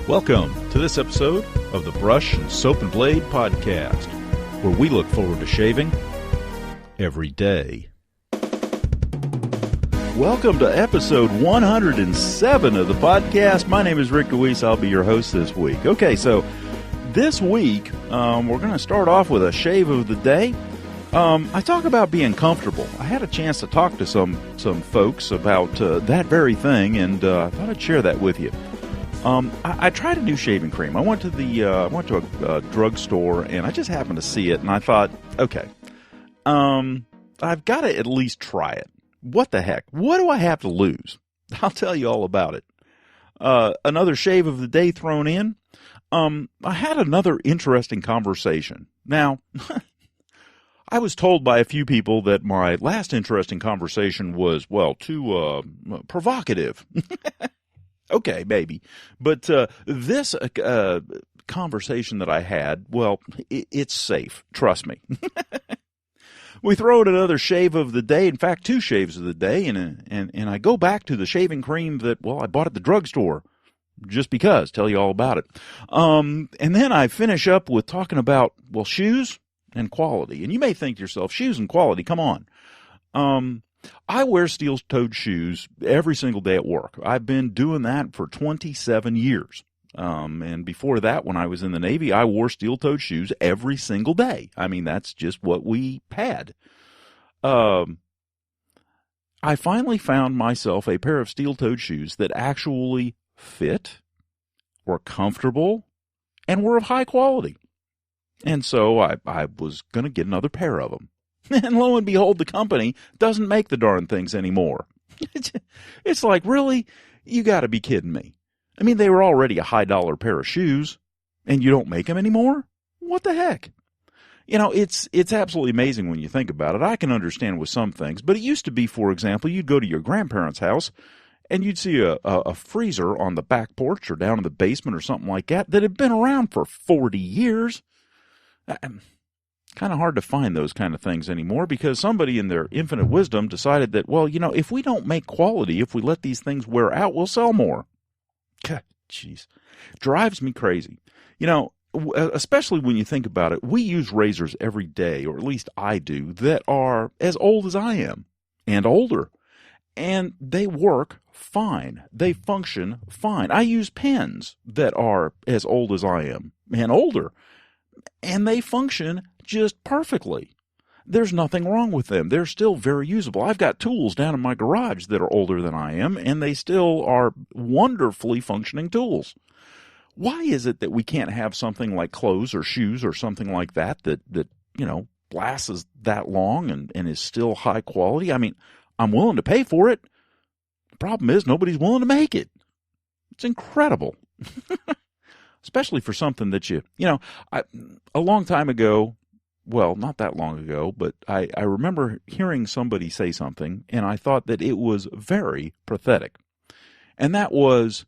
Welcome to this episode of the Brush and Soap and Blade Podcast, where we look forward to shaving every day. Welcome to episode 107 of the podcast. My name is Rick DeWeese. I'll be your host this week. Okay, so this week we're going to start off with a shave of the day. I talk about being comfortable. I had a chance to talk to some folks about that very thing, and I thought I'd share that with you. I tried a new shaving cream. I went to a drugstore, and I just happened to see it, and I thought, okay, I've got to at least try it. What the heck? What do I have to lose? I'll tell you all about it. Another shave of the day thrown in. I had another interesting conversation. Now, I was told by a few people that my last interesting conversation was, well, too provocative. Okay, maybe. But this conversation that I had, well, it's safe. Trust me. We throw in another shave of the day. In fact, two shaves of the day. And I go back to the shaving cream that, well, I bought at the drugstore. Just because. Tell you all about it. And then I finish up with talking about, well, shoes and quality. And you may think to yourself, shoes and quality, come on. I wear steel-toed shoes every single day at work. I've been doing that for 27 years. And before that, when I was in the Navy, I wore steel-toed shoes every single day. I mean, that's just what we had. I finally found myself a pair of steel-toed shoes that actually fit, were comfortable, and were of high quality. And so I was going to get another pair of them. And lo and behold, the company doesn't make the darn things anymore. It's like, really? You got to be kidding me. I mean, they were already a high-dollar pair of shoes, and you don't make them anymore? What the heck? You know, it's absolutely amazing when you think about it. I can understand with some things, but it used to be, for example, you'd go to your grandparents' house, and you'd see a freezer on the back porch or down in the basement or something like that had been around for 40 years. Kind of hard to find those kind of things anymore because somebody in their infinite wisdom decided that, well, you know, if we don't make quality, if we let these things wear out, we'll sell more. Jeez. Drives me crazy. You know, especially when you think about it, we use razors every day, or at least I do, that are as old as I am and older. And they work fine. They function fine. I use pens that are as old as I am and older. And they function just perfectly. There's nothing wrong with them. They're still very usable. I've got tools down in my garage that are older than I am, and they still are wonderfully functioning tools. Why is it that we can't have something like clothes or shoes or something like that you know, lasts that long and is still high quality? I mean, I'm willing to pay for it. The problem is nobody's willing to make it. It's incredible. Especially for something that you know, a long time ago, well, not that long ago, but I remember hearing somebody say something, and I thought that it was very pathetic. And that was,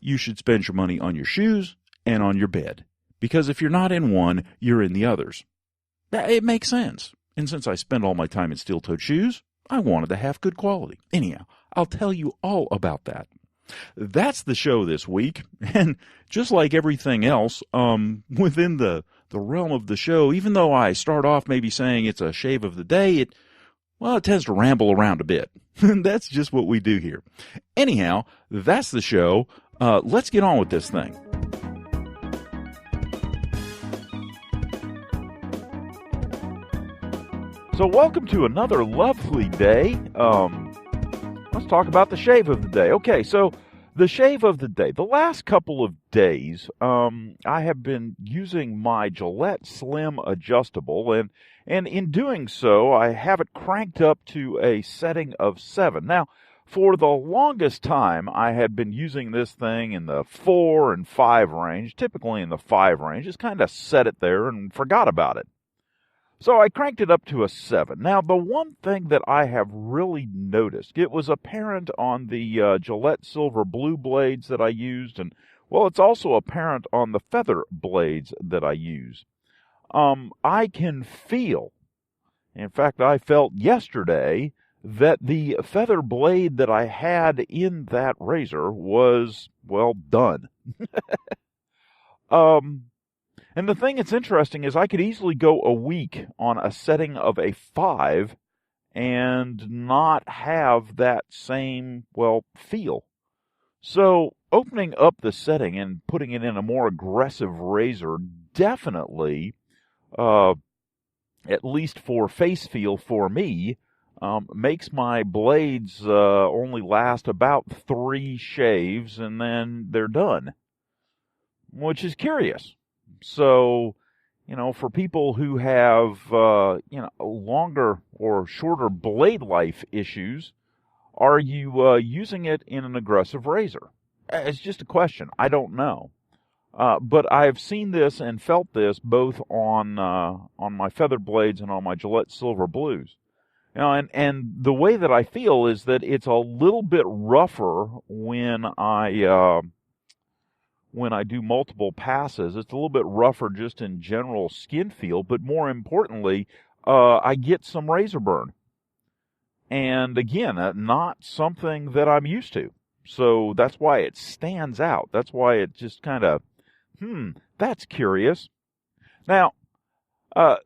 you should spend your money on your shoes and on your bed. Because if you're not in one, you're in the others. It makes sense. And since I spend all my time in steel-toed shoes, I wanted to have good quality. Anyhow, I'll tell you all about that. That's the show this week, and just like everything else, within the realm of the show, even though I start off maybe saying it's a shave of the day, it tends to ramble around a bit. That's just what we do here. Anyhow, that's the show. Let's get on with this thing. So welcome to another lovely day. Let's talk about the shave of the day. Okay, so the shave of the day. The last couple of days, I have been using my Gillette Slim Adjustable, and in doing so, I have it cranked up to a setting of 7. Now, for the longest time, I had been using this thing in the 4 and 5 range, typically in the 5 range. Just kind of set it there and forgot about it. So I cranked it up to a 7. Now, the one thing that I have really noticed, it was apparent on the Gillette Silver Blue blades that I used, and, well, it's also apparent on the feather blades that I use. I can feel, in fact, I felt yesterday that the feather blade that I had in that razor was, well, done. And the thing that's interesting is I could easily go a week on a setting of a 5 and not have that same, feel. So opening up the setting and putting it in a more aggressive razor definitely, at least for face feel for me, makes my blades only last about 3 shaves and then they're done, which is curious. So, for people who have, longer or shorter blade life issues, are you using it in an aggressive razor? It's just a question. I don't know. But I've seen this and felt this both on my feather blades and on my Gillette Silver Blues. And the way that I feel is that it's a little bit rougher when I do multiple passes. It's a little bit rougher just in general skin feel, but more importantly, I get some razor burn. And again, not something that I'm used to. So that's why it stands out. That's why it just kind of, that's curious. Now,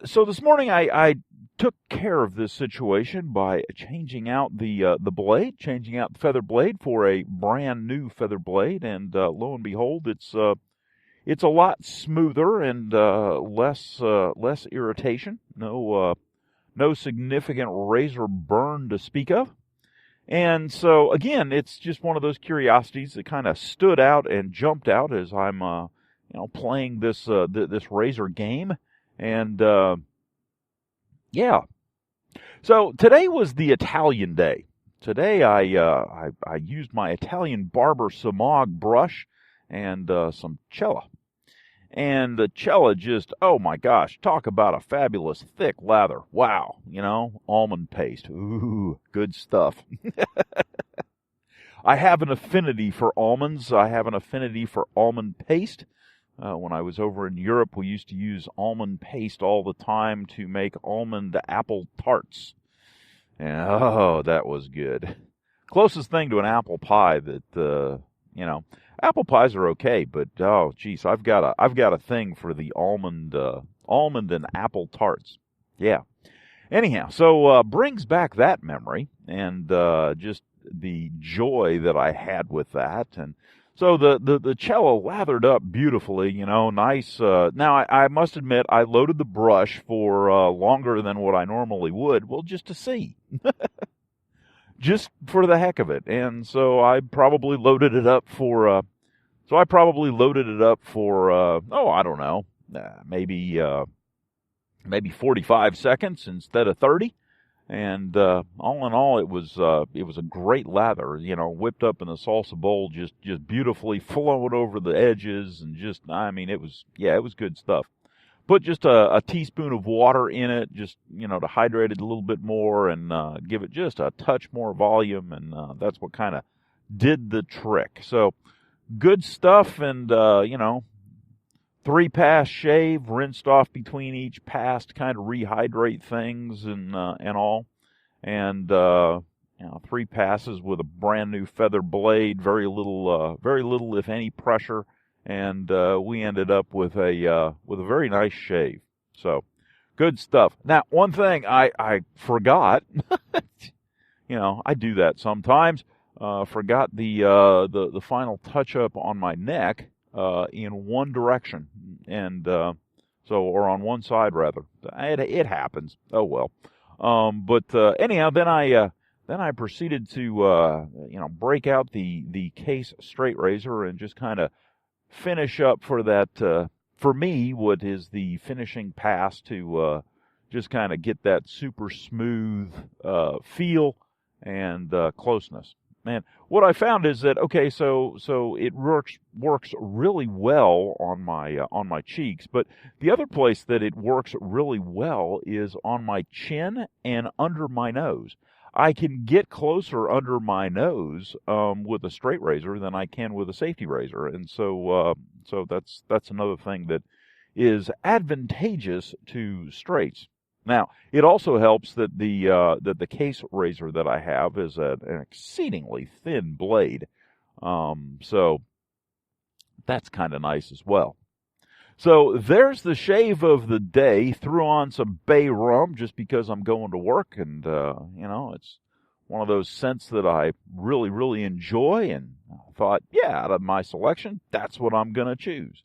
so this morning I took care of this situation by changing out the blade, changing out the feather blade for a brand new feather blade, and lo and behold, it's a lot smoother and less irritation. No significant razor burn to speak of. And so again, it's just one of those curiosities that kind of stood out and jumped out as I'm playing this razor game. And yeah. So today was the Italian day. Today I used my Italian Barber Samag brush and some Cella. And the Cella just, oh my gosh, talk about a fabulous thick lather. Wow, almond paste. Ooh, good stuff. I have an affinity for almonds. I have an affinity for almond paste. When I was over in Europe, we used to use almond paste all the time to make almond apple tarts. And, oh, that was good. Closest thing to an apple pie that, apple pies are okay, but, oh, geez, I've got a thing for the almond and apple tarts. Yeah. Anyhow, so, brings back that memory and, just the joy that I had with that. And so the Cella lathered up beautifully, nice. Now I must admit I loaded the brush for longer than what I normally would, well, just to see, just for the heck of it. And so I probably loaded it up for. I don't know, maybe 45 seconds instead of 30. And all in all, it was a great lather, whipped up in the salsa bowl, just beautifully flowing over the edges, and it was good stuff. Put just a teaspoon of water in it, just to hydrate it a little bit more and give it just a touch more volume, and that's what kind of did the trick. So good stuff, and 3-pass shave, rinsed off between each pass to kind of rehydrate things and all. And 3 passes with a brand new feather blade, very little if any pressure, and we ended up with a very nice shave. So good stuff. Now, one thing I forgot, I do that sometimes. Forgot the final touch up on my neck. In one direction, and or on one side rather. It happens. Oh well. But anyhow, then I proceeded to break out the case straight razor and just kind of finish up for that. For me, what is the finishing pass to just kind of get that super smooth feel and closeness. Man, what I found is that so it works really well on my cheeks, but the other place that it works really well is on my chin and under my nose. I can get closer under my nose with a straight razor than I can with a safety razor, and so that's another thing that is advantageous to straights. Now, it also helps that the case razor that I have is an exceedingly thin blade, so that's kind of nice as well. So there's the shave of the day. Threw on some bay rum just because I'm going to work, and it's one of those scents that I really, really enjoy, and I thought, yeah, out of my selection, that's what I'm going to choose.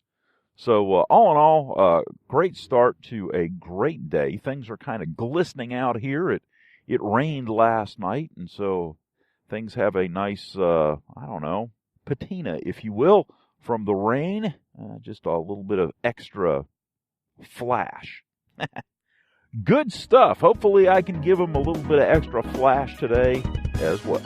So all in all, great start to a great day. Things are kind of glistening out here. It rained last night, and so things have a nice, patina, if you will, from the rain. Just a little bit of extra flash. Good stuff. Hopefully I can give them a little bit of extra flash today as well.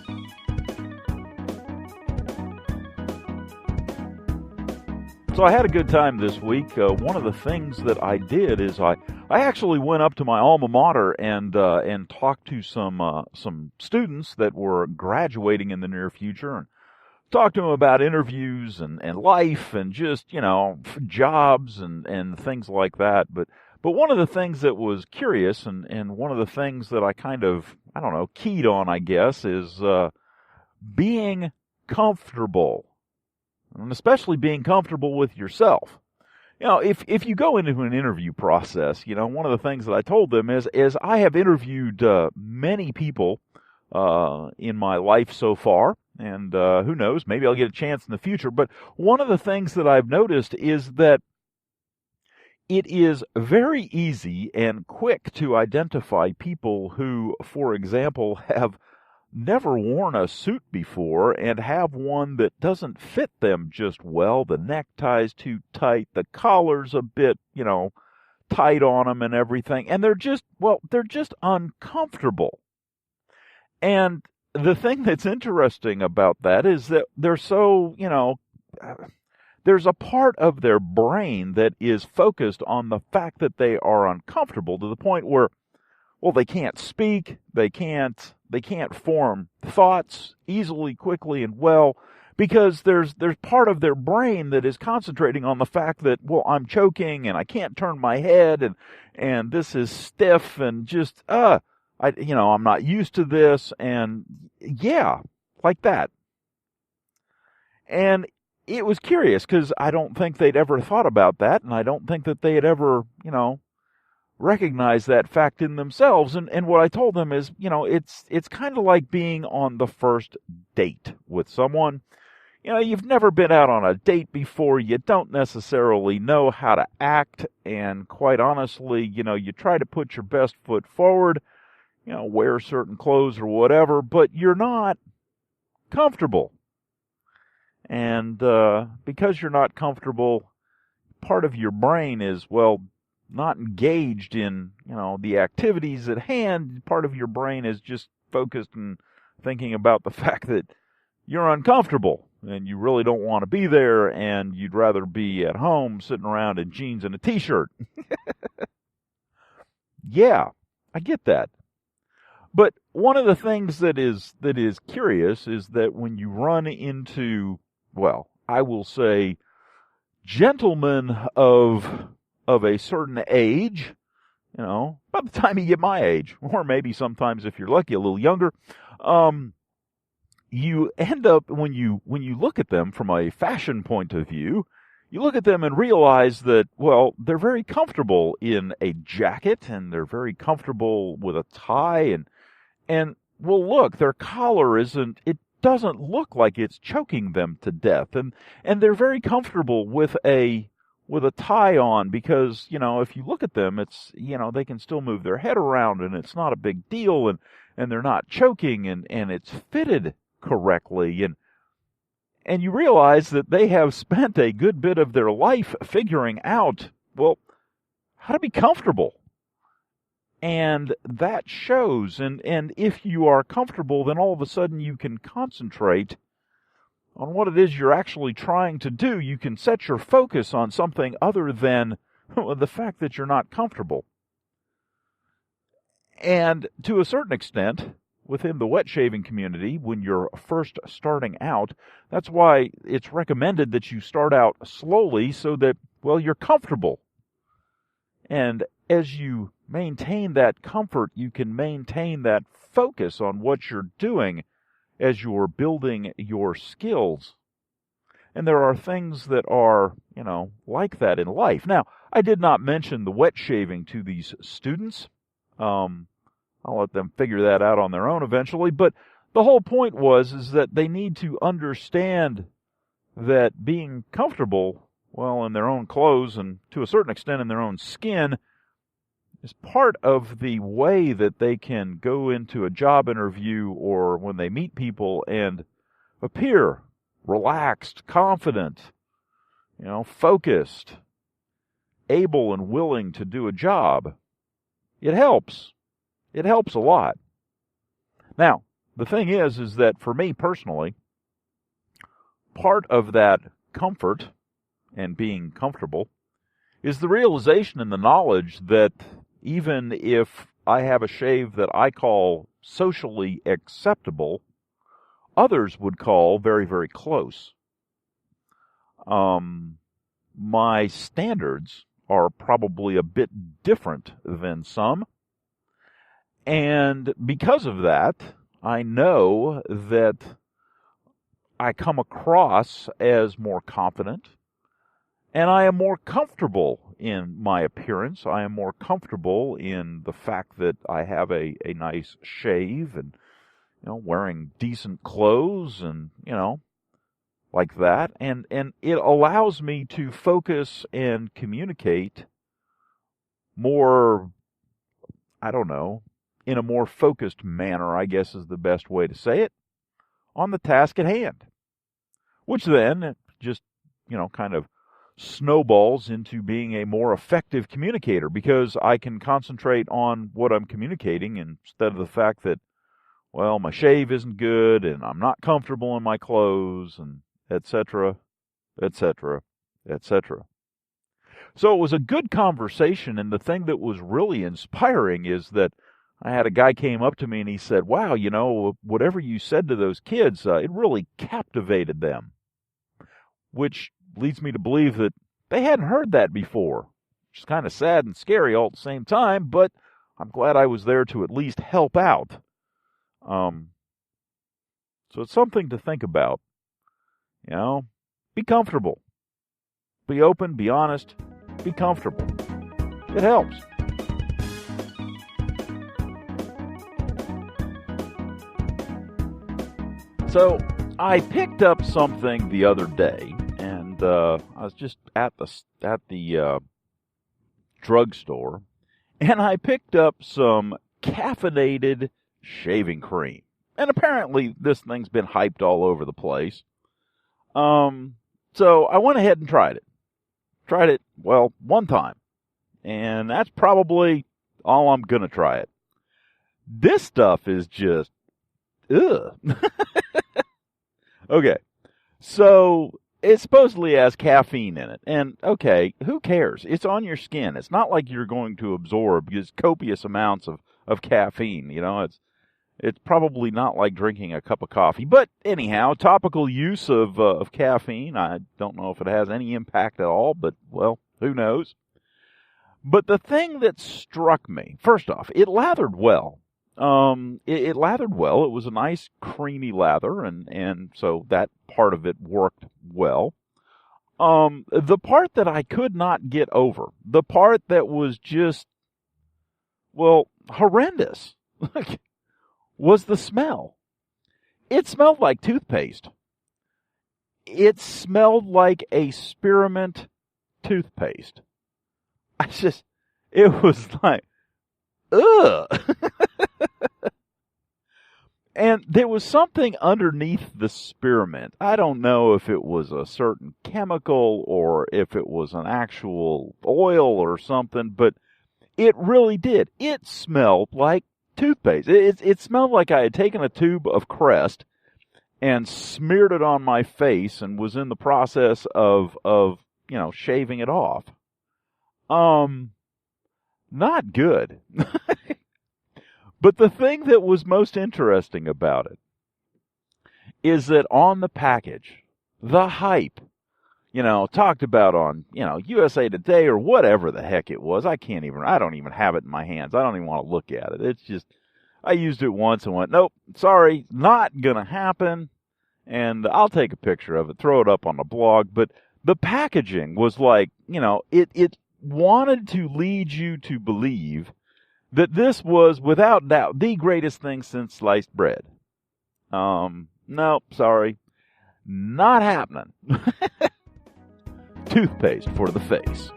So I had a good time this week. One of the things that I did is I actually went up to my alma mater and talked to some students that were graduating in the near future, and talked to them about interviews and life and just, jobs and things like that. But one of the things that was curious and one of the things that I kind of, keyed on, I guess, is being comfortable. And especially being comfortable with yourself. If you go into an interview process, one of the things that I told them is I have interviewed many people in my life so far, and who knows, maybe I'll get a chance in the future. But one of the things that I've noticed is that it is very easy and quick to identify people who, for example, have never worn a suit before and have one that doesn't fit them just well. The necktie's too tight, the collar's a bit, tight on them and everything. And they're just uncomfortable. And the thing that's interesting about that is that they're so, there's a part of their brain that is focused on the fact that they are uncomfortable to the point where, well, they can't speak, they can't form thoughts easily, quickly, and well, because there's part of their brain that is concentrating on the fact that, well, I'm choking and I can't turn my head and this is stiff and just I'm not used to this, and yeah, like that. And it was curious because I don't think they'd ever thought about that, and I don't think that they had ever, recognize that fact in themselves. And what I told them is, it's kind of like being on the first date with someone. You've never been out on a date before. You don't necessarily know how to act. And quite honestly, you try to put your best foot forward, wear certain clothes or whatever, but you're not comfortable. And because you're not comfortable, part of your brain is, not engaged in, the activities at hand. Part of your brain is just focused and thinking about the fact that you're uncomfortable and you really don't want to be there and you'd rather be at home sitting around in jeans and a t-shirt. Yeah, I get that. But one of the things that is curious is that when you run into, I will say, gentlemen of a certain age, by the time you get my age, or maybe sometimes if you're lucky, a little younger, you end up, when you look at them from a fashion point of view, you look at them and realize that, they're very comfortable in a jacket, and they're very comfortable with a tie, and look, their collar it doesn't look like it's choking them to death, and they're very comfortable with a tie on because, if you look at them, it's, they can still move their head around and it's not a big deal and they're not choking and it's fitted correctly. And you realize that they have spent a good bit of their life figuring out, how to be comfortable. And that shows. And if you are comfortable, then all of a sudden you can concentrate on what it is you're actually trying to do. You can set your focus on something other than the fact that you're not comfortable. And to a certain extent, within the wet shaving community, when you're first starting out, that's why it's recommended that you start out slowly so that, you're comfortable. And as you maintain that comfort, you can maintain that focus on what you're doing as you're building your skills. And there are things that are, like that in life. Now, I did not mention the wet shaving to these students. I'll let them figure that out on their own eventually. But the whole point is that they need to understand that being comfortable, in their own clothes and to a certain extent in their own skin is part of the way that they can go into a job interview or when they meet people and appear relaxed, confident, focused, able and willing to do a job. It helps. It helps a lot. Now, the thing is that for me personally, part of that comfort and being comfortable is the realization and the knowledge that even if I have a shave that I call socially acceptable, others would call very, very close. My standards are probably a bit different than some. And because of that, I know that I come across as more confident, and I am more comfortable in my appearance. I am more comfortable in the fact that I have a nice shave and, wearing decent clothes and, like that. And it allows me to focus and communicate more, in a more focused manner, I guess is the best way to say it, on the task at hand. Which then just, kind of snowballs into being a more effective communicator because I can concentrate on what I'm communicating instead of the fact that, my shave isn't good and I'm not comfortable in my clothes and et cetera, et cetera, et cetera. So it was a good conversation, and the thing that was really inspiring is that I had a guy came up to me and he said, wow, whatever you said to those kids, it really captivated them. Which leads me to believe that they hadn't heard that before. Which is kind of sad and scary all at the same time, but I'm glad I was there to at least help out. So it's something to think about. Be comfortable. Be open, be honest, be comfortable. It helps. So I picked up something the other day, and I was just at the drugstore, and I picked up some caffeinated shaving cream. And apparently this thing's been hyped all over the place. So I went ahead and tried it. Tried it, one time. And that's probably all I'm going to try it. This stuff is just, ugh. Okay, so it supposedly has caffeine in it, and okay, who cares? It's on your skin. It's not like you're going to absorb just copious amounts of caffeine. It's probably not like drinking a cup of coffee. But anyhow, topical use of caffeine, I don't know if it has any impact at all, but who knows? But the thing that struck me, first off, it lathered well. It lathered well. It was a nice creamy lather, and so that part of it worked well. The part that I could not get over, the part that was just, horrendous, was the smell. It smelled like toothpaste. It smelled like a spearmint toothpaste. It was like, ugh. And there was something underneath the spearmint. I don't know if it was a certain chemical or if it was an actual oil or something, but it really did. It smelled like toothpaste. It smelled like I had taken a tube of Crest and smeared it on my face and was in the process of shaving it off. Not good. But the thing that was most interesting about it is that on the package, the hype, talked about on, USA Today or whatever the heck it was. I don't even have it in my hands. I don't even want to look at it. It's just, I used it once and went, nope, sorry, not gonna happen. And I'll take a picture of it, throw it up on the blog. But the packaging was like, it wanted to lead you to believe that this was, without doubt, the greatest thing since sliced bread. No, sorry. Not happening. Toothpaste for the face.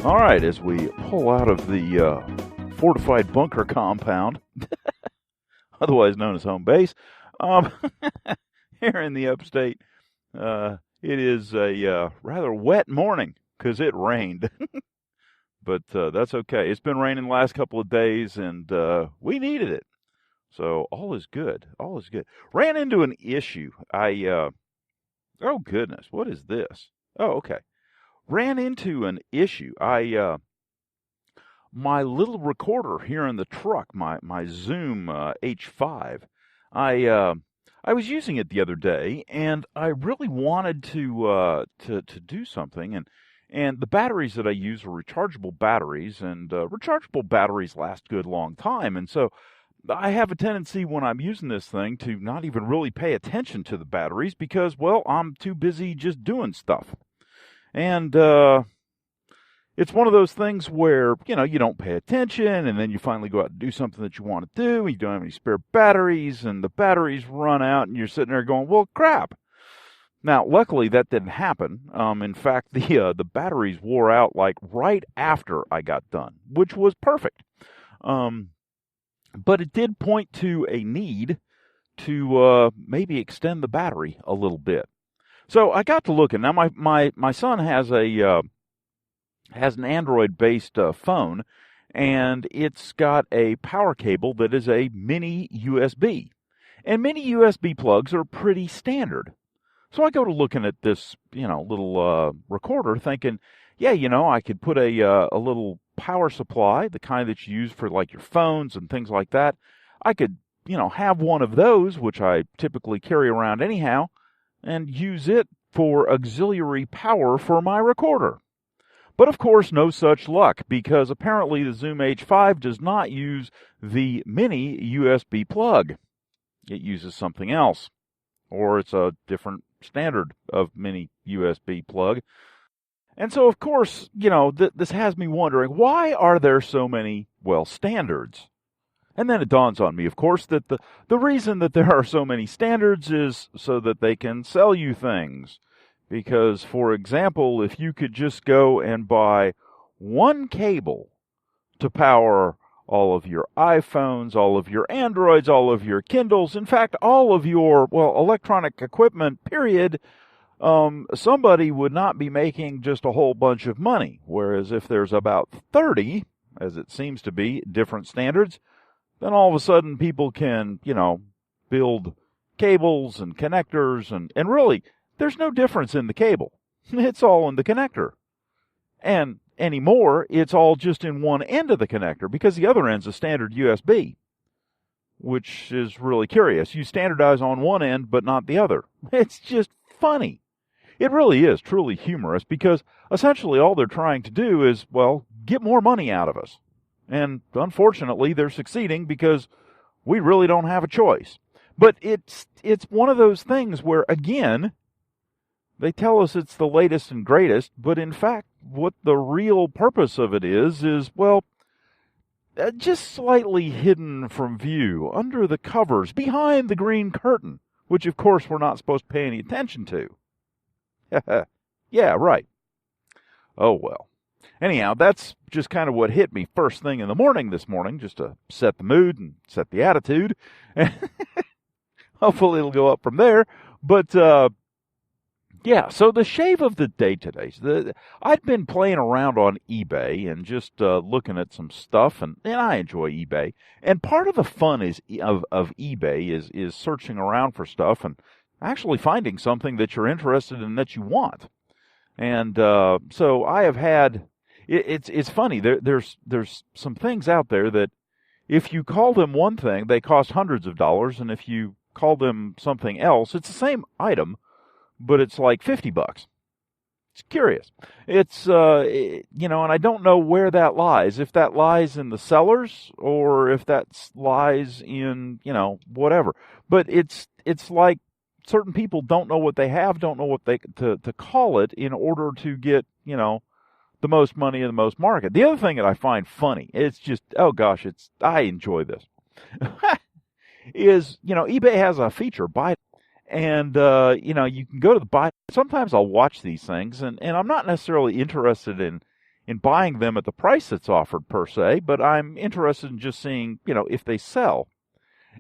All right, as we pull out of the fortified bunker compound, otherwise known as home base, here in the upstate, it is a rather wet morning because it rained. But that's okay. It's been raining the last couple of days, and we needed it. So all is good. All is good. Ran into an issue. Oh, goodness. What is this? Oh, okay. Ran into an issue. My little recorder here in the truck, my Zoom H5, I was using it the other day, and I really wanted to do something, and the batteries that I use are rechargeable batteries, and rechargeable batteries last a good long time, and so I have a tendency when I'm using this thing to not even really pay attention to the batteries because, well, I'm too busy just doing stuff. And it's one of those things where, you don't pay attention, and then you finally go out and do something that you want to do, and you don't have any spare batteries, and the batteries run out, and you're sitting there going, well, crap. Now, luckily, that didn't happen. In fact, the batteries wore out, like, right after I got done, which was perfect. But it did point to a need to maybe extend the battery a little bit. So I got to looking. Now my son has an Android-based phone, and it's got a power cable that is a mini USB. And mini USB plugs are pretty standard. So I go to looking at this, little recorder, thinking, yeah, I could put a little power supply, the kind that you use for like your phones and things like that. I could, have one of those, which I typically carry around anyhow, and use it for auxiliary power for my recorder. But of course, no such luck, because apparently the Zoom H5 does not use the mini USB plug. It uses something else, or it's a different standard of mini USB plug. And so, of course, this has me wondering, why are there so many, standards? And then it dawns on me, of course, that the reason that there are so many standards is so that they can sell you things. Because, for example, if you could just go and buy one cable to power all of your iPhones, all of your Androids, all of your Kindles, in fact, all of your, electronic equipment, period, somebody would not be making just a whole bunch of money. Whereas if there's about 30, as it seems to be, different standards, then all of a sudden people can, build cables and connectors, and really, there's no difference in the cable. It's all in the connector. And anymore, it's all just in one end of the connector, because the other end's a standard USB, which is really curious. You standardize on one end, but not the other. It's just funny. It really is truly humorous, because essentially all they're trying to do is, get more money out of us. And unfortunately, they're succeeding because we really don't have a choice. But it's one of those things where, again, they tell us it's the latest and greatest, but in fact, what the real purpose of it is just slightly hidden from view, under the covers, behind the green curtain, which of course we're not supposed to pay any attention to. Yeah, right. Oh well. Anyhow, that's just kind of what hit me first thing in the morning this morning, just to set the mood and set the attitude. Hopefully it'll go up from there. But, yeah, so the shave of the day today. I'd been playing around on eBay and just looking at some stuff, and I enjoy eBay. And part of the fun of eBay is searching around for stuff and actually finding something that you're interested in that you want. And so I have had... It's funny. There's some things out there that if you call them one thing, they cost hundreds of dollars, and if you call them something else, it's the same item, but it's like $50. It's curious. It's, and I don't know where that lies. If that lies in the sellers or if that lies in, whatever. But it's like certain people don't know what they have, don't know what to call it in order to get, the most money in the most market. The other thing that I find funny, it's just, oh gosh, I enjoy this, is, eBay has a feature, buy. And, you can go to the buy. Sometimes I'll watch these things, and I'm not necessarily interested in buying them at the price that's offered per se, but I'm interested in just seeing, if they sell.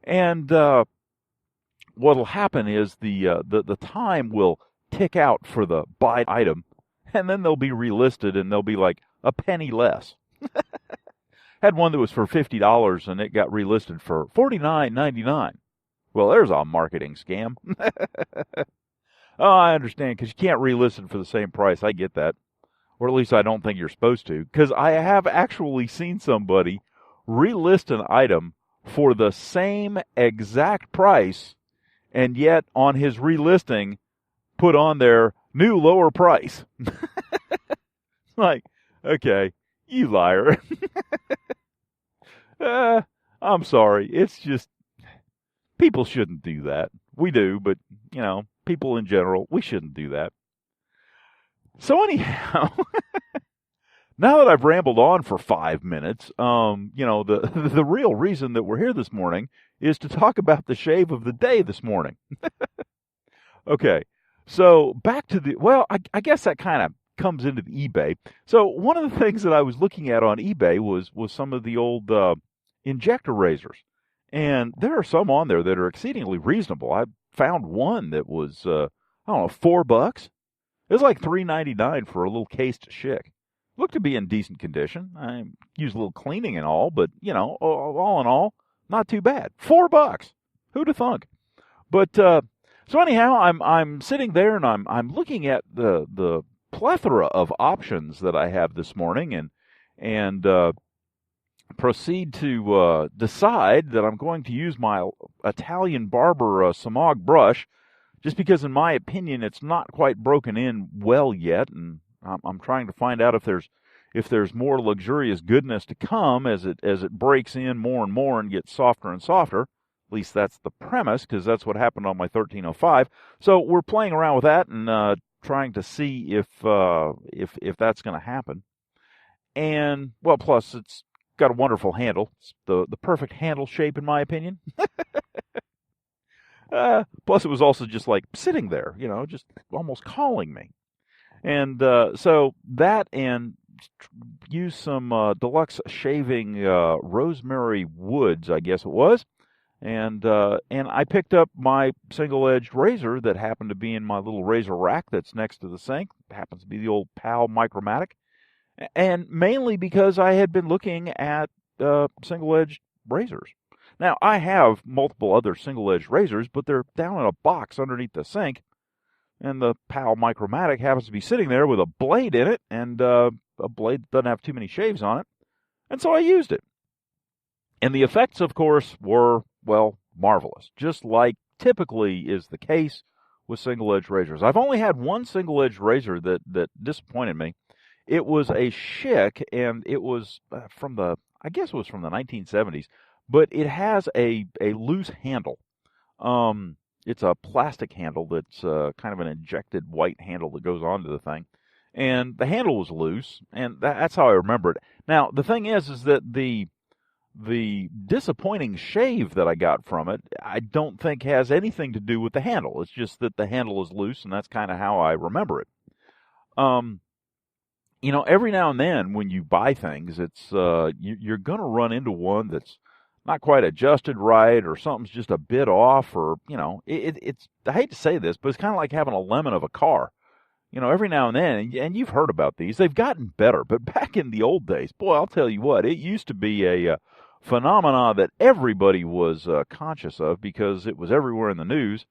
And what'll happen is the time will tick out for the buy item, and then they'll be relisted, and they'll be like a penny less. Had one that was for $50, and it got relisted for $49.99. Well, there's a marketing scam. Oh, I understand, because you can't relist it for the same price. I get that. Or at least I don't think you're supposed to. Because I have actually seen somebody relist an item for the same exact price, and yet on his relisting, put on their new lower price. Like, okay, you liar. I'm sorry. It's just, people shouldn't do that. We do, but, people in general, we shouldn't do that. So anyhow, now that I've rambled on for 5 minutes, the real reason that we're here this morning is to talk about the shave of the day this morning. Okay, so back to I guess that kind of comes into the eBay. So one of the things that I was looking at on eBay was some of the old injector razors. And there are some on there that are exceedingly reasonable. I found one that was, $4. It was like $3.99 for a little cased shick. Looked to be in decent condition. I used a little cleaning and all, but, all in all, not too bad. $4. Who'd have thunk? But, so anyhow, I'm sitting there and I'm looking at the plethora of options that I have this morning and proceed to decide that I'm going to use my Italian Barber Samag brush, just because, in my opinion, it's not quite broken in well yet, and I'm trying to find out if there's more luxurious goodness to come as it breaks in more and more and gets softer and softer. At least that's the premise, because that's what happened on my 1305. So we're playing around with that and trying to see if that's going to happen. And plus it's got a wonderful handle. It's the perfect handle shape, in my opinion. Plus, it was also just like sitting there, just almost calling me. And so that, and use some deluxe shaving rosemary woods, I guess it was. And I picked up my single-edged razor that happened to be in my little razor rack that's next to the sink. It happens to be the old PAL Micromatic. And mainly because I had been looking at single-edged razors. Now, I have multiple other single-edged razors, but they're down in a box underneath the sink. And the PAL Micromatic happens to be sitting there with a blade in it, and a blade that doesn't have too many shaves on it. And so I used it. And the effects, of course, were, marvelous. Just like typically is the case with single-edged razors. I've only had one single-edged razor that disappointed me. It was a Schick, and it was from the 1970s, but it has a loose handle. It's a plastic handle that's kind of an injected white handle that goes onto the thing. And the handle was loose, and that's how I remember it. Now, the thing is that the disappointing shave that I got from it, I don't think has anything to do with the handle. It's just that the handle is loose, and that's kind of how I remember it. Every now and then when you buy things, it's you're going to run into one that's not quite adjusted right, or something's just a bit off, or, it's, I hate to say this, but it's kind of like having a lemon of a car. Every now and then, and you've heard about these, they've gotten better, but back in the old days, boy, I'll tell you what, it used to be a phenomena that everybody was conscious of because it was everywhere in the news.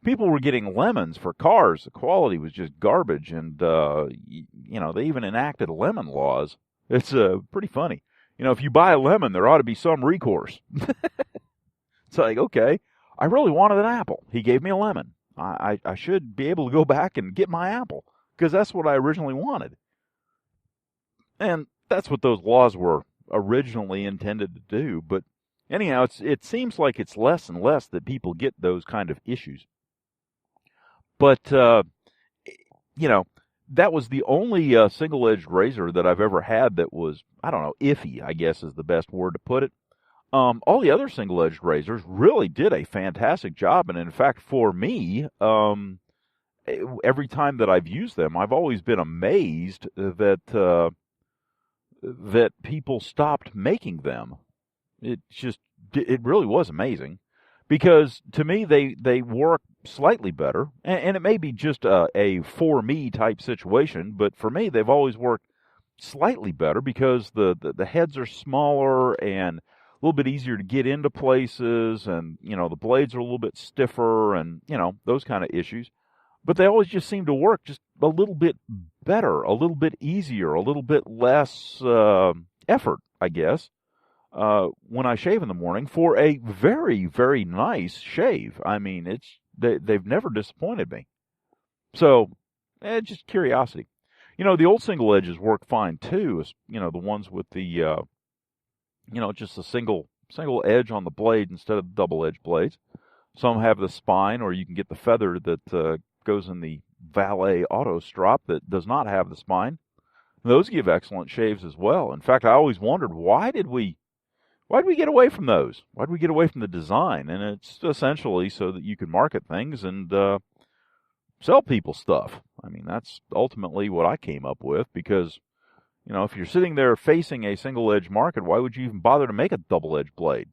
People were getting lemons for cars. The quality was just garbage, and, they even enacted lemon laws. It's pretty funny. If you buy a lemon, there ought to be some recourse. It's like, okay, I really wanted an apple. He gave me a lemon. I should be able to go back and get my apple. because that's what I originally wanted. And that's what those laws were originally intended to do. But anyhow, it seems like it's less and less that people get those kind of issues. But, that was the only single-edged razor that I've ever had that was, I don't know, iffy, I guess is the best word to put it. All the other single-edged razors really did a fantastic job. And in fact, for me, every time that I've used them, I've always been amazed that people stopped making them. It really was amazing, because to me they work slightly better, and it may be just a for me type situation, but for me they've always worked slightly better because the heads are smaller and a little bit easier to get into places, and the blades are a little bit stiffer, and those kind of issues. But they always just seem to work just a little bit better, a little bit easier, a little bit less effort, I guess, when I shave in the morning for a very, very nice shave. I mean, they've never disappointed me. So, just curiosity. The old single edges work fine too. The ones with the, just a single edge on the blade instead of double edge blades. Some have the spine, or you can get the feather that goes in the Valet auto strop that does not have the spine. Those give excellent shaves as well. In fact, I always wondered, why did we get away from those? Why did we get away from the design? And it's essentially so that you can market things and sell people stuff. I mean, that's ultimately what I came up with, because, if you're sitting there facing a single-edge market, why would you even bother to make a double-edge blade?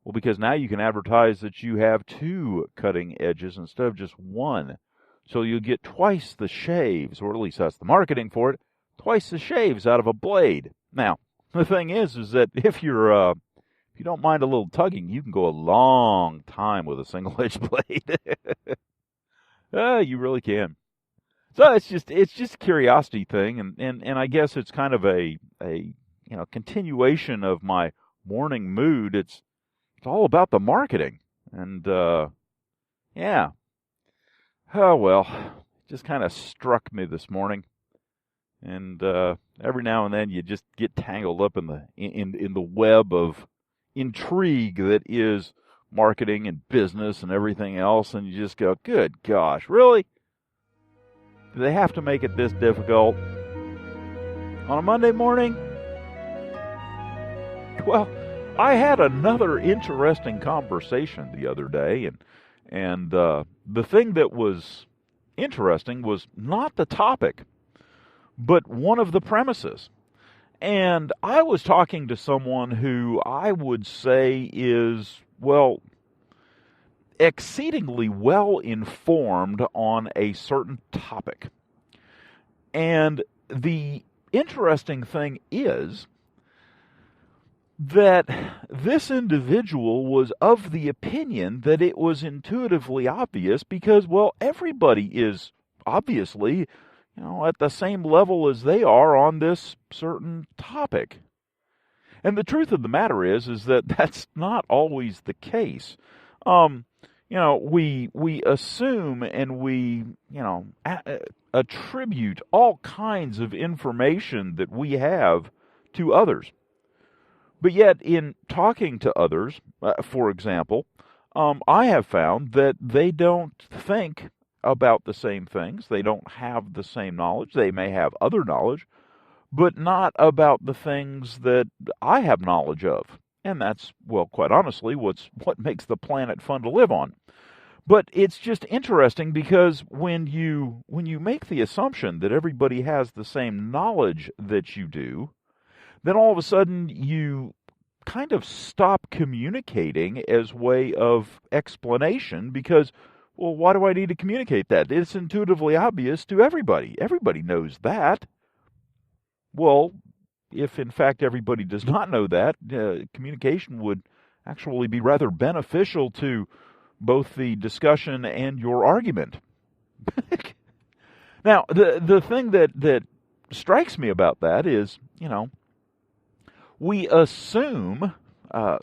Well, because now you can advertise that you have 2 cutting edges instead of just 1. So you'll get twice the shaves, or at least that's the marketing for it, twice the shaves out of a blade. Now, the thing is that if you don't mind a little tugging, you can go a long time with a single-edge blade. You really can. So it's just a curiosity thing, and I guess it's kind of a continuation of my morning mood. It's all about the marketing, and yeah. Oh well, it just kind of struck me this morning, and every now and then you just get tangled up in the web of intrigue that is marketing and business and everything else, and you just go, good gosh, really? Do they have to make it this difficult on a Monday morning? Well, I had another interesting conversation the other day, and the thing that was interesting was not the topic, but one of the premises. And I was talking to someone who I would say is, well, exceedingly well informed on a certain topic. And the interesting thing is that this individual was of the opinion that it was intuitively obvious because, well, everybody is obviously, at the same level as they are on this certain topic. And the truth of the matter is that that's not always the case. We assume and we, attribute all kinds of information that we have to others. But yet, in talking to others, for example, I have found that they don't think about the same things. They don't have the same knowledge. They may have other knowledge, but not about the things that I have knowledge of. And that's, well, quite honestly, what makes the planet fun to live on. But it's just interesting because when you make the assumption that everybody has the same knowledge that you do, then all of a sudden you kind of stop communicating as way of explanation because, well, why do I need to communicate that? It's intuitively obvious to everybody. Everybody knows that. Well, if in fact everybody does not know that, communication would actually be rather beneficial to both the discussion and your argument. Now, the thing that strikes me about that is, we assume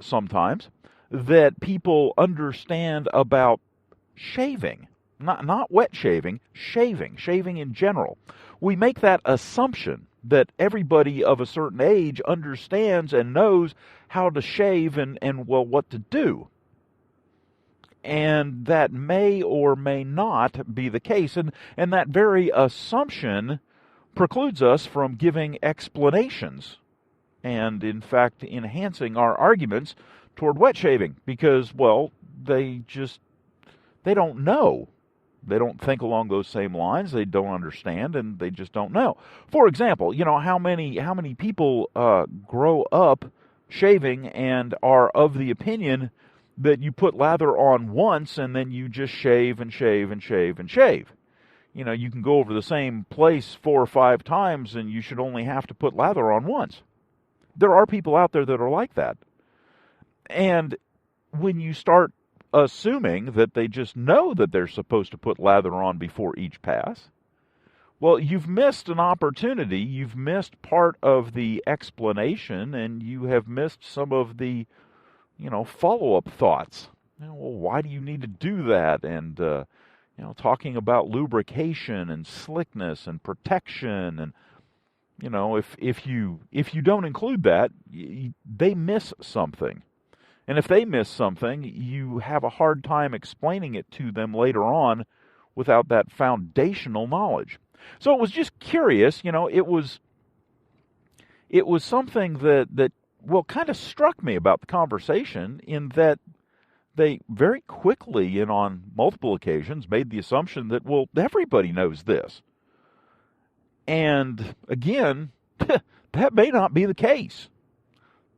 sometimes that people understand about shaving. not wet shaving, shaving in general. We make that assumption that everybody of a certain age understands and knows how to shave and well, what to do. And that may or may not be the case. And that very assumption precludes us from giving explanations and, in fact, enhancing our arguments toward wet shaving because, well, they don't know. They don't think along those same lines. They don't understand, and they just don't know. For example, how many people grow up shaving and are of the opinion that you put lather on once and then you just shave and shave and shave and shave. You can go over the same place 4 or 5 times and you should only have to put lather on once. There are people out there that are like that. And when you start assuming that they just know that they're supposed to put lather on before each pass, well, you've missed an opportunity. You've missed part of the explanation, and you have missed some of the, follow-up thoughts. Well, why do you need to do that? And, talking about lubrication and slickness and protection. And, if you don't include that, they miss something. And if they miss something, you have a hard time explaining it to them later on without that foundational knowledge. So it was just curious, it was something that kind of struck me about the conversation in that they very quickly and on multiple occasions made the assumption that, well, everybody knows this. And again, that may not be the case.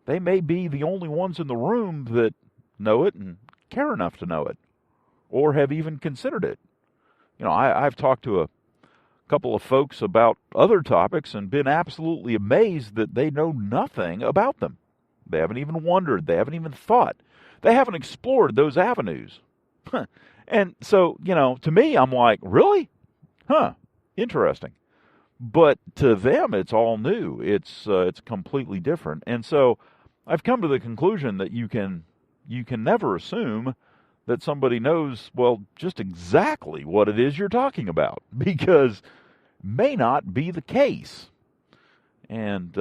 They may be the only ones in the room that know it and care enough to know it, or have even considered it. I've talked to a couple of folks about other topics and been absolutely amazed that they know nothing about them. They haven't even wondered. They haven't even thought. They haven't explored those avenues. And so, to me, I'm like, really? Interesting. But to them, it's all new. It's completely different. And so I've come to the conclusion that you can never assume that somebody knows, well, just exactly what it is you're talking about, because it may not be the case. And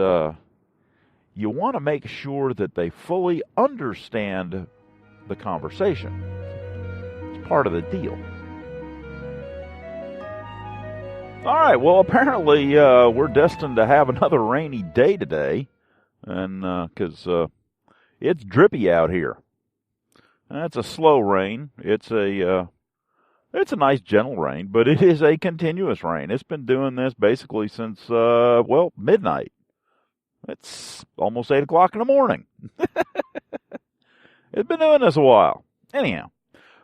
you want to make sure that they fully understand the conversation. It's part of the deal. All right, well, apparently we're destined to have another rainy day today, and because it's drippy out here. It's a slow rain. It's a nice gentle rain, but it is a continuous rain. It's been doing this basically since midnight. It's almost 8 o'clock in the morning. It's been doing this a while. Anyhow,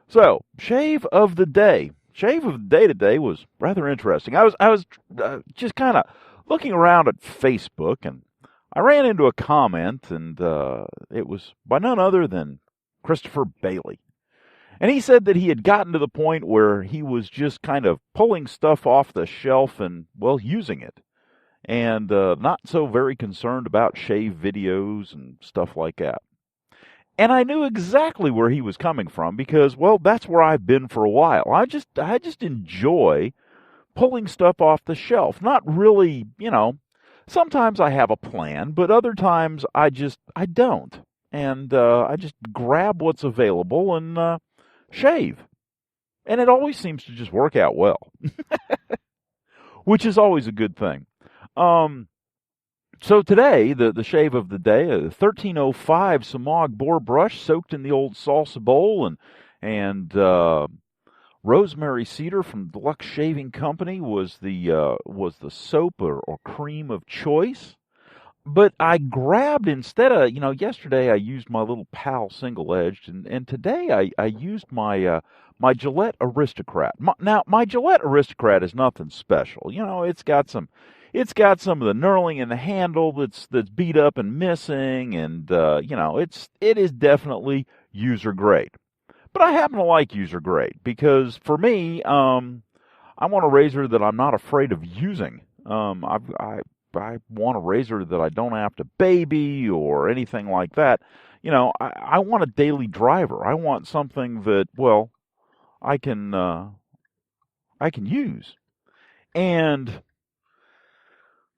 so shave of the day. Shave of the day today was rather interesting. I was just kind of looking around at Facebook, and I ran into a comment, and it was by none other than Christopher Bailey. And he said that he had gotten to the point where he was just kind of pulling stuff off the shelf and, well, using it. And not so very concerned about shave videos and stuff like that. And I knew exactly where he was coming from because, well, that's where I've been for a while. I just enjoy pulling stuff off the shelf. Not really, sometimes I have a plan, but other times I don't. And I just grab what's available and shave. And it always seems to just work out well, which is always a good thing. So today, the shave of the day, a 1305 Samog boar brush soaked in the old salsa bowl, and rosemary cedar from Deluxe Shaving Company was the soap or cream of choice. But I grabbed, instead of, yesterday I used my little Pal single-edged, and today I used my Gillette Aristocrat. Now, my Gillette Aristocrat is nothing special. It's got some of the knurling in the handle that's beat up and missing, and it is definitely user grade. But I happen to like user grade because for me, I want a razor that I'm not afraid of using. I want a razor that I don't have to baby or anything like that. I want a daily driver. I want something that, well, I can I can use. And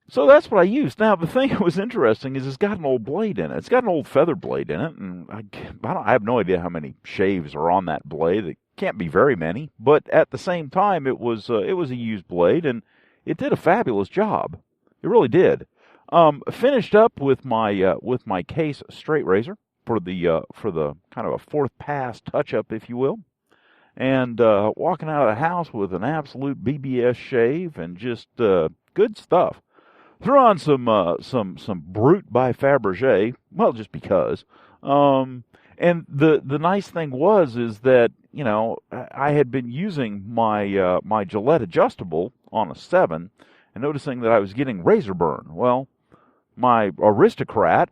so that's what I used. Now, the thing that was interesting is it's got an old blade in it. It's got an old feather blade in it, and I have no idea how many shaves are on that blade. It can't be very many, but at the same time, it was a used blade, and it did a fabulous job. It really did. Finished up with my case straight razor for the kind of a fourth pass touch up, if you will, and walking out of the house with an absolute BBS shave and just good stuff. Threw on some Brute by Fabergé, well, just because. And the nice thing is that, you know, I had been using my my Gillette adjustable on a 7 and noticing that I was getting razor burn. Well, my Aristocrat,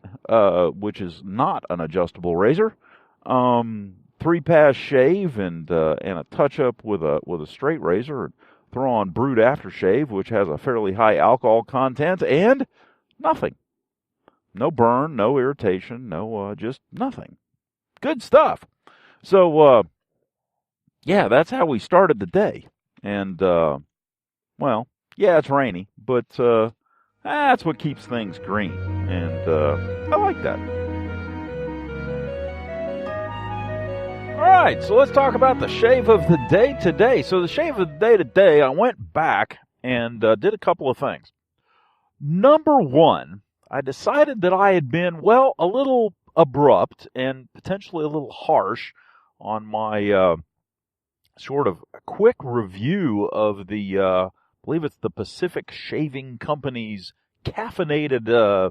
which is not an adjustable razor, 3-pass shave and a touch up with a straight razor. Throw on Brute aftershave, which has a fairly high alcohol content, and nothing. No burn, no irritation, no just nothing. Good stuff. So, yeah, that's how we started the day. And, well, yeah, it's rainy, but that's what keeps things green. And I like that. All right, so let's talk about the shave of the day today. So the shave of the day today, I went back and did a couple of things. Number one, I decided that I had been, well, a little abrupt and potentially a little harsh on my sort of quick review of the, I believe it's the Pacific Shaving Company's caffeinated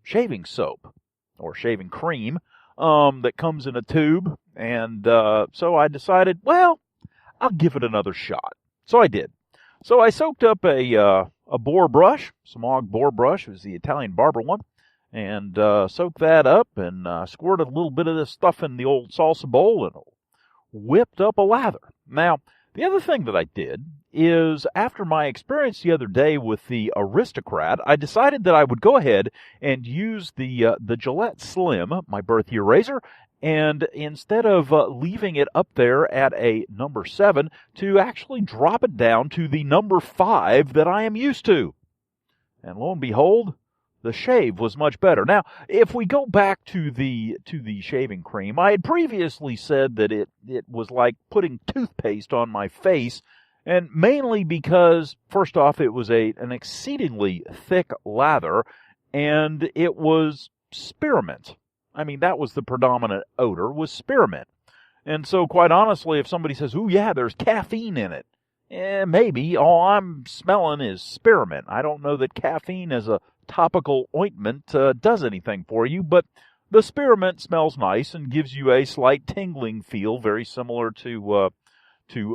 shaving soap or shaving cream that comes in a tube. And so I decided, well, I'll give it another shot. So I did. So I soaked up a boar brush, some Samog boar brush. It was the Italian barber one. And soaked that up and squirted a little bit of this stuff in the old salsa bowl and whipped up a lather. Now, the other thing that I did is after my experience the other day with the Aristocrat, I decided that I would go ahead and use the Gillette Slim, my birth year razor, and instead of leaving it up there at a number 7, to actually drop it down to the number 5 that I am used to. And lo and behold, the shave was much better. Now, if we go back to the shaving cream, I had previously said that it was like putting toothpaste on my face, and mainly because, first off, it was an exceedingly thick lather, and it was spearmint. I mean, that was the predominant odor, was spearmint. And so, quite honestly, if somebody says, "Ooh, yeah, there's caffeine in it," maybe all I'm smelling is spearmint. I don't know that caffeine as a topical ointment does anything for you, but the spearmint smells nice and gives you a slight tingling feel, very similar to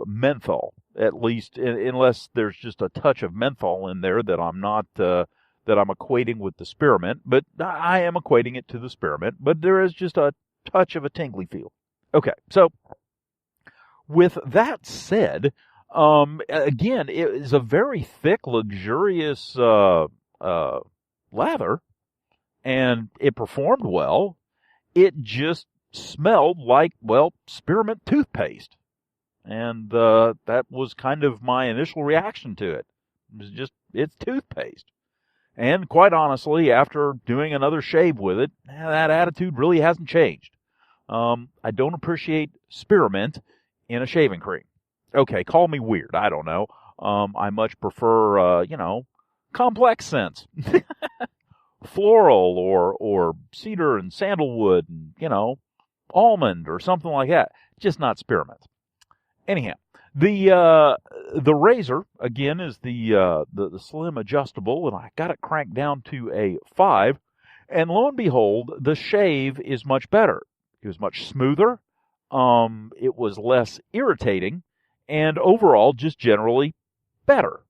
menthol, at least, unless there's just a touch of menthol in there that I'm not that I'm equating with the spearmint, but I am equating it to the spearmint, but there is just a touch of a tingly feel. Okay, so with that said, again, it is a very thick, luxurious lather, and it performed well. It just smelled like, well, spearmint toothpaste. And that was kind of my initial reaction to it. It was just, it's toothpaste. And quite honestly, after doing another shave with it, that attitude really hasn't changed. I don't appreciate spearmint in a shaving cream. Okay, call me weird, I don't know. I much prefer, complex scents. Floral or cedar and sandalwood and, almond or something like that. Just not spearmint. Anyhow, the razor, again, is the slim adjustable, and I got it cranked down to a 5, and lo and behold, the shave is much better. It was much smoother, it was less irritating, and overall, just generally better.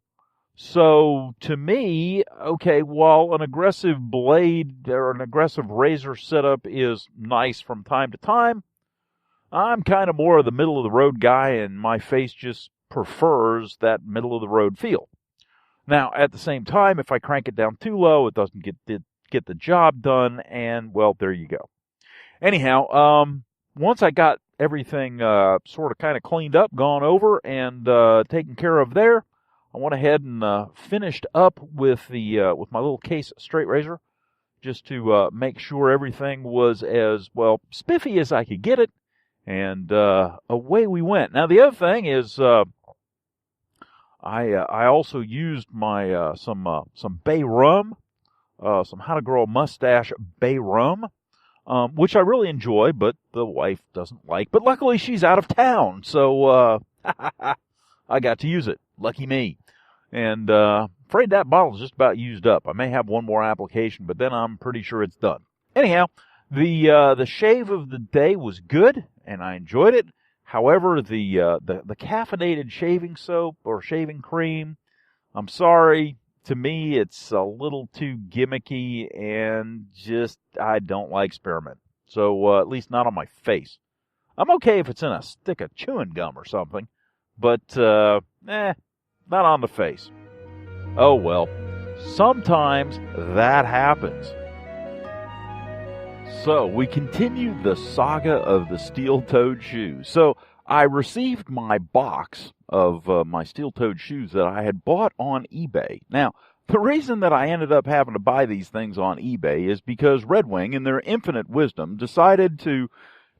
So, to me, okay, while an aggressive blade or an aggressive razor setup is nice from time to time, I'm kind of more of the middle-of-the-road guy, and my face just prefers that middle-of-the-road feel. Now, at the same time, if I crank it down too low, it doesn't get the job done, and, well, there you go. Anyhow, once I got everything sort of kind of cleaned up, gone over, and taken care of there, I went ahead and finished up with with my little case straight razor, just to make sure everything was as, well, spiffy as I could get it, and away we went. Now, the other thing is, I also used my some bay rum, some How to Grow a Mustache bay rum, which I really enjoy, but the wife doesn't like. But luckily, she's out of town, so I got to use it. Lucky me. And afraid that bottle's just about used up. I may have one more application, but then I'm pretty sure it's done. Anyhow, the shave of the day was good, and I enjoyed it. However, the caffeinated shaving soap or shaving cream, I'm sorry, to me it's a little too gimmicky, and just, I don't like spearmint. So at least not on my face. I'm okay if it's in a stick of chewing gum or something, but not on the face. Oh well, sometimes that happens. So we continue the saga of the steel-toed shoes. So I received my box of my steel-toed shoes that I had bought on eBay. Now, the reason that I ended up having to buy these things on eBay is because Red Wing, in their infinite wisdom, decided to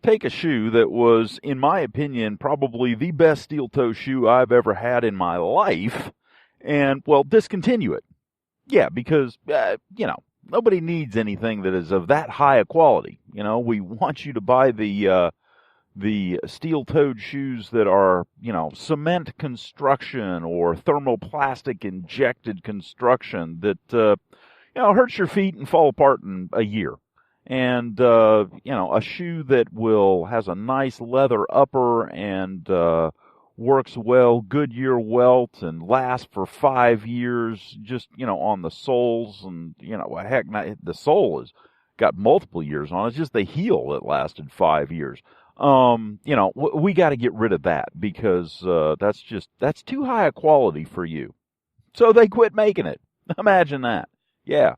take a shoe that was, in my opinion, probably the best steel-toe shoe I've ever had in my life, and, well, discontinue it. Yeah, because, nobody needs anything that is of that high a quality. We want you to buy the steel-toed shoes that are, cement construction or thermoplastic injected construction that, hurts your feet and fall apart in a year. And, a shoe that has a nice leather upper and, works well, Goodyear welt, and lasts for 5 years, just, on the soles, and, heck, the sole has got multiple years on it. It's just the heel that lasted 5 years. We got to get rid of that, because, that's too high a quality for you. So they quit making it. Imagine that. Yeah.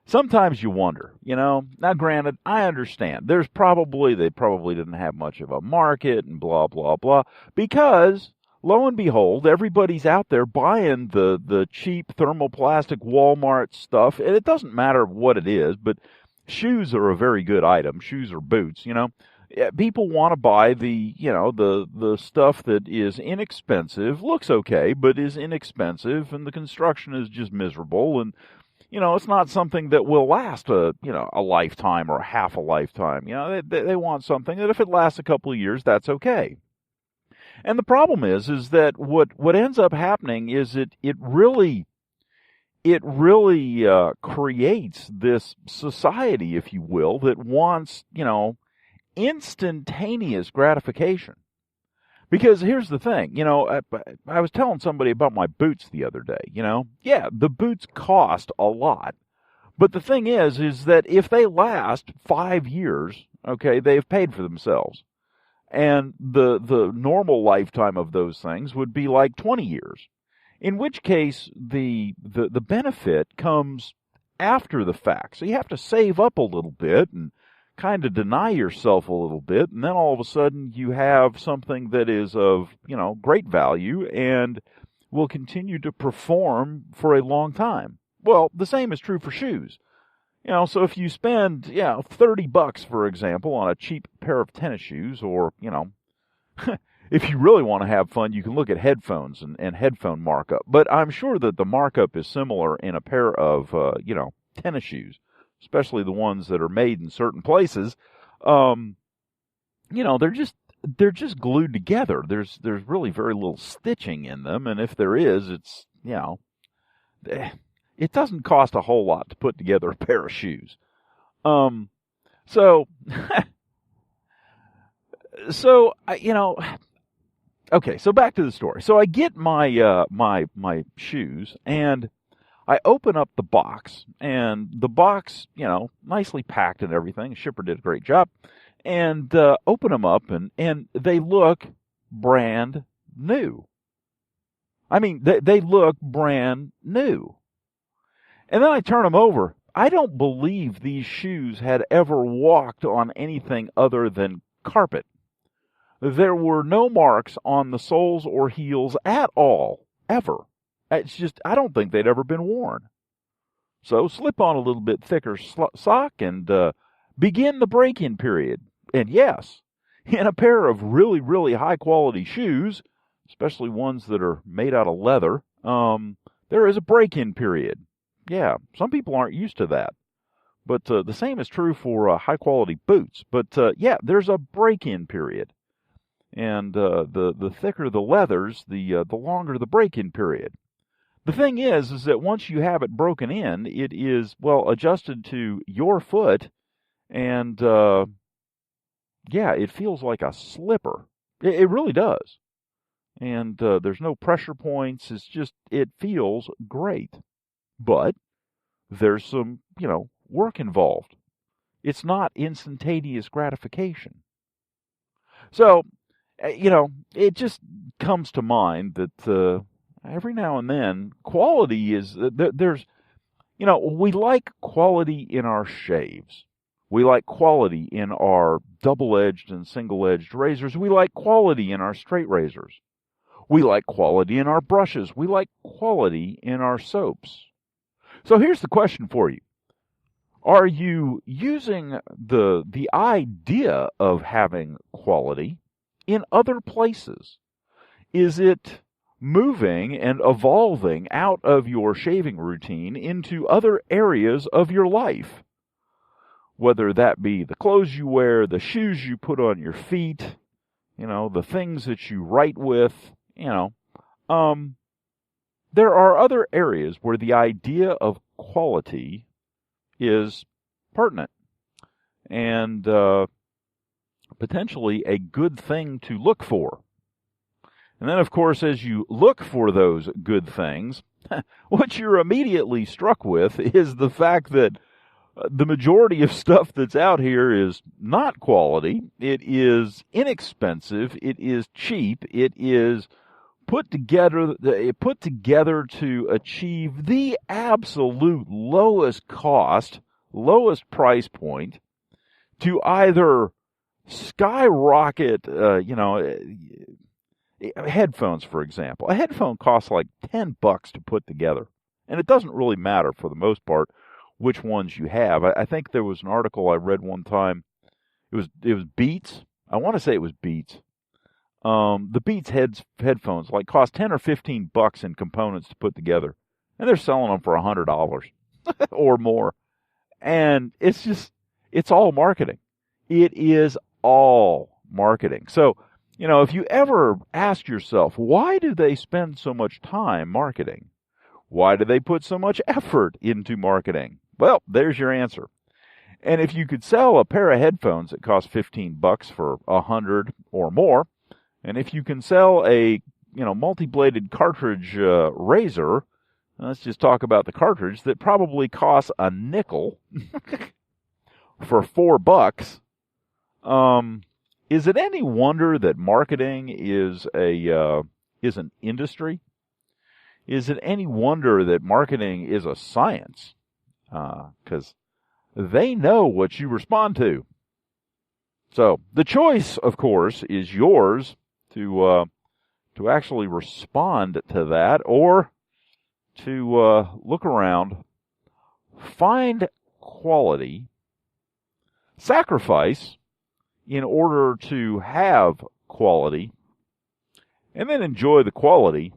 Sometimes you wonder, Now, granted, I understand. They probably didn't have much of a market and blah, blah, blah. Because, lo and behold, everybody's out there buying the cheap thermoplastic Walmart stuff. And it doesn't matter what it is, but shoes are a very good item. Shoes or boots, People want to buy the stuff that is inexpensive, looks okay, but is inexpensive, and the construction is just miserable, and it's not something that will last a lifetime or half a lifetime. They want something that if it lasts a couple of years, that's okay. And the problem is that what ends up happening is it really creates this society, if you will, that wants, instantaneous gratification. Because here's the thing, I was telling somebody about my boots the other day, Yeah, the boots cost a lot. But the thing is that if they last 5 years, okay, they've paid for themselves. And the normal lifetime of those things would be like 20 years. In which case, the benefit comes after the fact. So you have to save up a little bit and kind of deny yourself a little bit, and then all of a sudden you have something that is of, great value and will continue to perform for a long time. Well, the same is true for shoes. So if you spend, $30, for example, on a cheap pair of tennis shoes, or, if you really want to have fun, you can look at headphones and headphone markup. But I'm sure that the markup is similar in a pair of, tennis shoes, especially the ones that are made in certain places. They're just glued together. There's really very little stitching in them, and if there is, it's, it doesn't cost a whole lot to put together a pair of shoes. Okay, so back to the story. So I get my my shoes, and I open up the box, and the box, nicely packed and everything. The shipper did a great job. And open them up, and they look brand new. I mean, they look brand new. And then I turn them over. I don't believe these shoes had ever walked on anything other than carpet. There were no marks on the soles or heels at all, ever. It's just, I don't think they'd ever been worn. So slip on a little bit thicker sock and begin the break-in period. And yes, in a pair of really, really high-quality shoes, especially ones that are made out of leather, there is a break-in period. Yeah, some people aren't used to that. But the same is true for high-quality boots. But yeah, there's a break-in period. And the thicker the leathers, the longer the break-in period. The thing is that once you have it broken in, it is, well, adjusted to your foot, and yeah, it feels like a slipper. It really does. And there's no pressure points. It's just, it feels great. But there's some, work involved. It's not instantaneous gratification. So, it just comes to mind that every now and then, quality is, there's, we like quality in our shaves. We like quality in our double-edged and single-edged razors. We like quality in our straight razors. We like quality in our brushes. We like quality in our soaps. So here's the question for you. Are you using the idea of having quality in other places? Is it moving and evolving out of your shaving routine into other areas of your life? Whether that be the clothes you wear, the shoes you put on your feet, the things that you write with, there are other areas where the idea of quality is pertinent and potentially a good thing to look for. And then, of course, as you look for those good things, what you're immediately struck with is the fact that the majority of stuff that's out here is not quality. It is inexpensive. It is cheap. It is put together to achieve the absolute lowest cost, lowest price point, to either skyrocket, headphones, for example. A headphone costs like $10 to put together, and it doesn't really matter for the most part which ones you have. I think there was an article I read one time. It was Beats. I want to say it was Beats. The Beats headphones cost $10 or $15 in components to put together, and they're selling them for $100 or more. And it's all marketing. It is all marketing. So, if you ever ask yourself, why do they spend so much time marketing? Why do they put so much effort into marketing? Well, there's your answer. And if you could sell a pair of headphones that cost $15 for $100 or more, and if you can sell a, multi-bladed cartridge razor, let's just talk about the cartridge, that probably costs a nickel for $4, is it any wonder that marketing is an industry? Is it any wonder that marketing is a science? Because they know what you respond to. So the choice, of course, is yours to actually respond to that, or to look around, find quality, sacrifice in order to have quality, and then enjoy the quality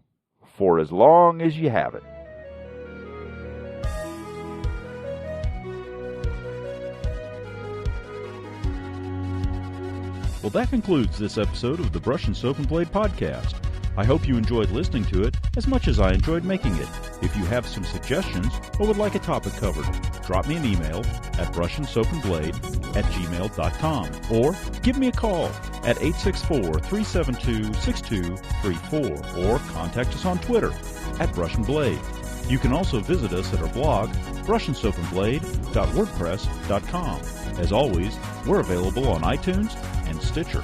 for as long as you have it. Well, that concludes this episode of the Brush and Soap and Blade Podcast. I hope you enjoyed listening to it as much as I enjoyed making it. If you have some suggestions or would like a topic covered, drop me an email at BrushnSoapnBlade@gmail.com or give me a call at 864-372-6234 or contact us on Twitter at BrushnBlade. You can also visit us at our blog, BrushnSoapnBlade.wordpress.com. As always, we're available on iTunes and Stitcher.